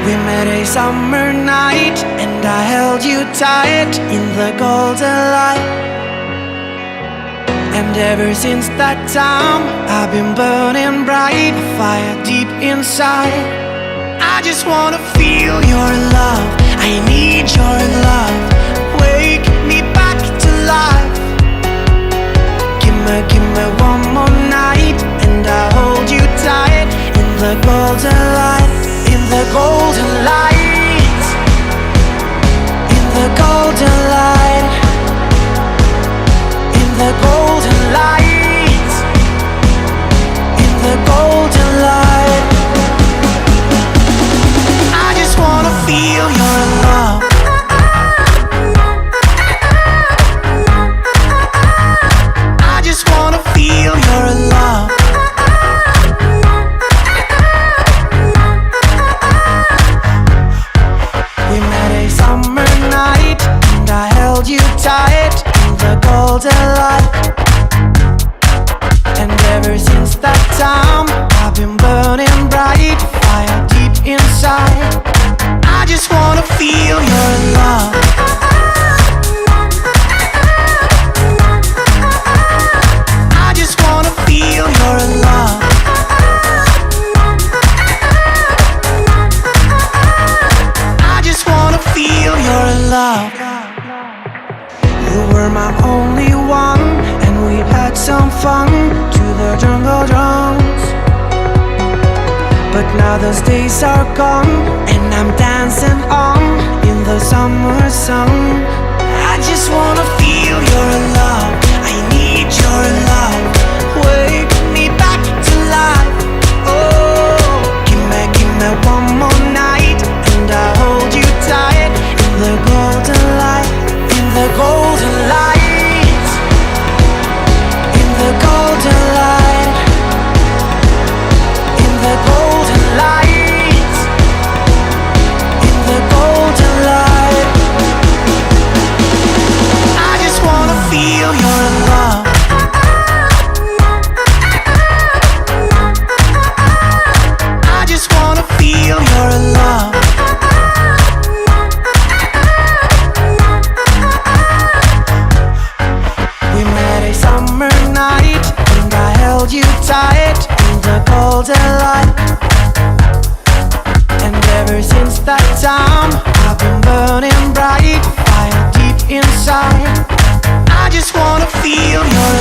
We met a summer night and I held you tight in the golden light. And ever since that time I've been burning bright, a fire deep inside. I just wanna feel your love, I need your love. Wake me back to life. Give me one more night and I'll hold you tight in the golden light. In the golden light, in the golden light, in the golden light, in the golden light. I just wanna feel your love. I just wanna feel your love. You tight in the golden light. And ever since that time I've been burning bright, fire deep inside. I just wanna feel your love. I just wanna feel your love. I just wanna feel your love. You were my only one, and we had some fun to the jungle drums. But now those days are gone, and I'm dancing on in the summer sun. I just wanna feel your love, I need your love. Wake me back to life. Oh, give me one more night, and I'll hold you tight in the golden light. In the golden light, in the golden light, in the golden light, in the golden light. I just wanna feel your love. I just wanna feel your love. You tight in the golden light. And ever since that time I've been burning bright, fire deep inside. I just wanna feel your